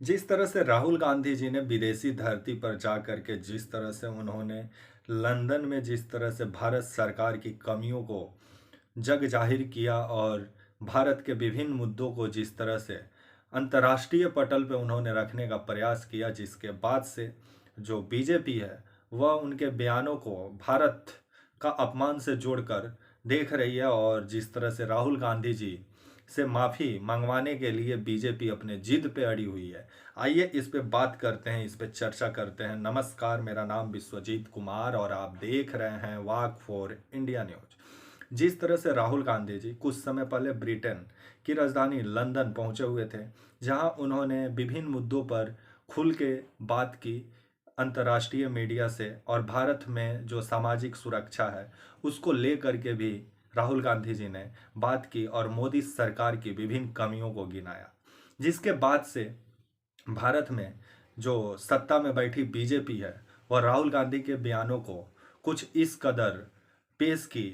जिस तरह से राहुल गांधी जी ने विदेशी धरती पर जा कर के जिस तरह से उन्होंने लंदन में जिस तरह से भारत सरकार की कमियों को जग जाहिर किया और भारत के विभिन्न मुद्दों को जिस तरह से अंतर्राष्ट्रीय पटल पे उन्होंने रखने का प्रयास किया, जिसके बाद से जो बीजेपी है वह उनके बयानों को भारत का अपमान से जोड़कर देख रही है। और जिस तरह से राहुल गांधी जी से माफ़ी मंगवाने के लिए बीजेपी अपने जिद पे अड़ी हुई है। आइए इस पे बात करते हैं, इस पे चर्चा करते हैं। नमस्कार, मेरा नाम विश्वजीत कुमार और आप देख रहे हैं वाक फॉर इंडिया न्यूज। जिस तरह से राहुल गांधी जी कुछ समय पहले ब्रिटेन की राजधानी लंदन पहुंचे हुए थे, जहां उन्होंने विभिन्न मुद्दों पर खुल के बात की अंतर्राष्ट्रीय मीडिया से, और भारत में जो सामाजिक सुरक्षा है उसको लेकर के भी राहुल गांधी जी ने बात की और मोदी सरकार की विभिन्न कमियों को गिनाया। जिसके बाद से भारत में जो सत्ता में बैठी बीजेपी है वह राहुल गांधी के बयानों को कुछ इस कदर पेश की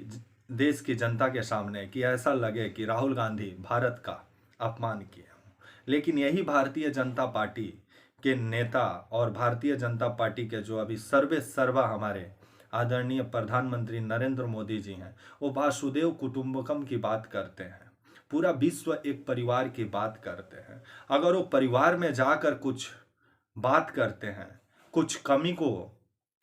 देश की जनता के सामने कि ऐसा लगे कि राहुल गांधी भारत का अपमान किए हों। लेकिन यही भारतीय जनता पार्टी के नेता और भारतीय जनता पार्टी के जो अभी सर्वे सर्वा हमारे आदरणीय प्रधानमंत्री नरेंद्र मोदी जी हैं, वो वासुदेव कुटुंबकम की बात करते हैं। पूरा विश्व एक परिवार की बात करते हैं। अगर वो परिवार में जाकर कुछ बात करते हैं, कुछ कमी को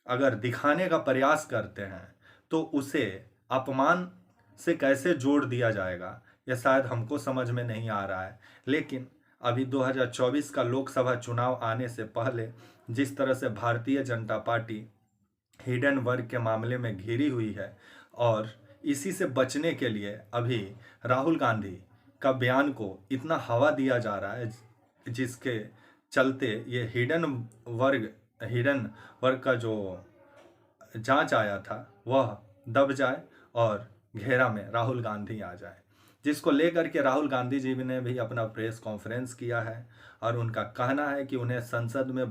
अगर दिखाने का प्रयास करते हैं, तो उसे अपमान से कैसे जोड़ दिया जाएगा, यह शायद हमको समझ में नहीं आ रहा है। लेकिन अभी 2024 का लोकसभा चुनाव आने से पहले जिस तरह से भारतीय जनता पार्टी हिडन वर्ग के मामले में घिरी हुई है, और इसी से बचने के लिए अभी राहुल गांधी का बयान को इतना हवा दिया जा रहा है, जिसके चलते ये हिडन वर्ग का जो जांच आया था वह दब जाए और घेरा में राहुल गांधी आ जाए। जिसको लेकर के राहुल गांधी जी ने भी अपना प्रेस कॉन्फ्रेंस किया है और उनका कहना है कि उन्हें संसद में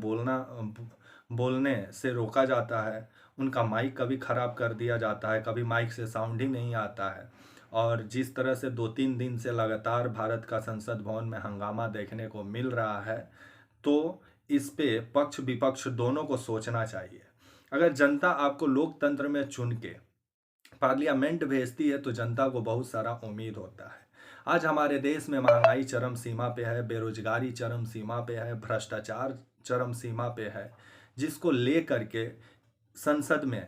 बोलने से रोका जाता है। उनका माइक कभी ख़राब कर दिया जाता है, कभी माइक से साउंड ही नहीं आता है। और जिस तरह से 2-3 दिन से लगातार भारत का संसद भवन में हंगामा देखने को मिल रहा है, तो इस पे पक्ष विपक्ष दोनों को सोचना चाहिए। अगर जनता आपको लोकतंत्र में चुन के पार्लियामेंट भेजती है तो जनता को बहुत सारा उम्मीद होता है। आज हमारे देश में महंगाई चरम सीमा पे है, बेरोजगारी चरम सीमा पे है, भ्रष्टाचार चरम सीमा पे है, जिसको ले के संसद में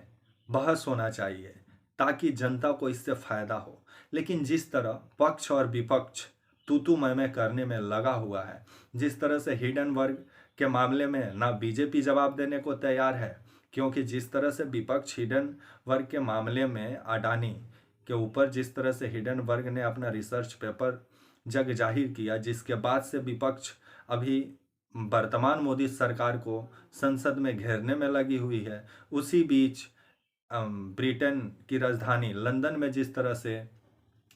बहस होना चाहिए ताकि जनता को इससे फायदा हो। लेकिन जिस तरह पक्ष और विपक्ष तू मैं करने में लगा हुआ है, जिस तरह से हिडन वर्ग के मामले में ना बीजेपी जवाब देने को तैयार है, क्योंकि जिस तरह से विपक्ष हिडन वर्ग के मामले में अडानी के ऊपर जिस तरह से हिडन वर्ग ने अपना रिसर्च पेपर जग जाहिर किया, जिसके बाद से विपक्ष अभी वर्तमान मोदी सरकार को संसद में घेरने में लगी हुई है। उसी बीच ब्रिटेन की राजधानी लंदन में जिस तरह से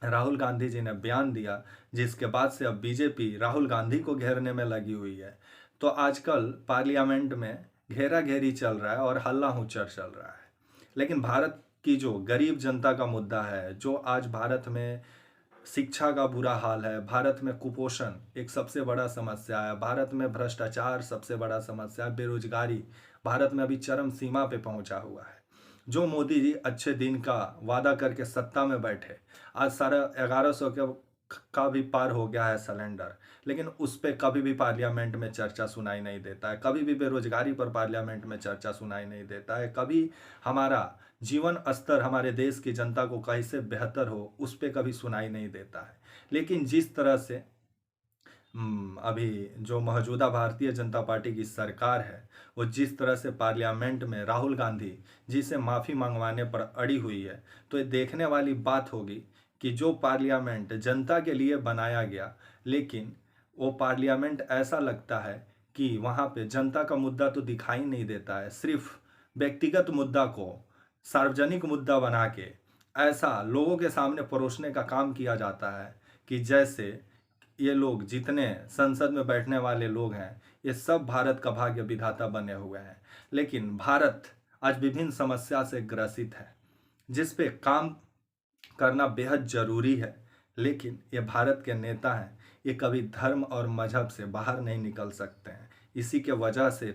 राहुल गांधी जी ने बयान दिया, जिसके बाद से अब बीजेपी राहुल गांधी को घेरने में लगी हुई है। तो आजकल पार्लियामेंट में घेरा घेरी चल रहा है और हल्ला हुच्चर चल रहा है। लेकिन भारत की जो गरीब जनता का मुद्दा है, जो आज भारत में शिक्षा का बुरा हाल है, भारत में कुपोषण एक सबसे बड़ा समस्या है, भारत में भ्रष्टाचार सबसे बड़ा समस्या है, बेरोजगारी भारत में अभी चरम सीमा पे पहुंचा हुआ है। जो मोदी जी अच्छे दिन का वादा करके सत्ता में बैठे, आज सारा 1100 का भी पार हो गया है सिलेंडर, लेकिन उस पर कभी भी पार्लियामेंट में चर्चा सुनाई नहीं देता है। कभी भी बेरोजगारी पर पार्लियामेंट में चर्चा सुनाई नहीं देता है। कभी हमारा जीवन स्तर, हमारे देश की जनता को कैसे बेहतर हो, उस पर कभी सुनाई नहीं देता है। लेकिन जिस तरह से अभी जो मौजूदा भारतीय जनता पार्टी की सरकार है, वो जिस तरह से पार्लियामेंट में राहुल गांधी जी से माफ़ी मंगवाने पर अड़ी हुई है, तो ये देखने वाली बात होगी कि जो पार्लियामेंट जनता के लिए बनाया गया, लेकिन वो पार्लियामेंट ऐसा लगता है कि वहाँ पे जनता का मुद्दा तो दिखाई नहीं देता है। सिर्फ व्यक्तिगत मुद्दा को सार्वजनिक मुद्दा बना के ऐसा लोगों के सामने परोसने का काम किया जाता है कि जैसे ये लोग जितने संसद में बैठने वाले लोग हैं, ये सब भारत का भाग्य विधाता बने हुए हैं। लेकिन भारत आज विभिन्न समस्या से ग्रसित है, जिस पे काम करना बेहद जरूरी है। लेकिन ये भारत के नेता हैं, ये कभी धर्म और मजहब से बाहर नहीं निकल सकते हैं। इसी के वजह से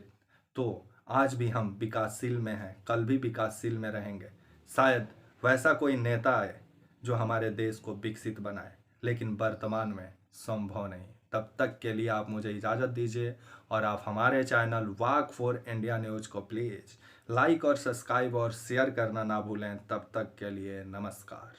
तो आज भी हम विकासशील में हैं, कल भी विकासशील में रहेंगे। शायद वैसा कोई नेता आए जो हमारे देश को विकसित बनाए, लेकिन वर्तमान में संभव नहीं। तब तक के लिए आप मुझे इजाज़त दीजिए और आप हमारे channel walk for India news को प्लीज़ लाइक और सब्सक्राइब और शेयर करना ना भूलें। तब तक के लिए नमस्कार।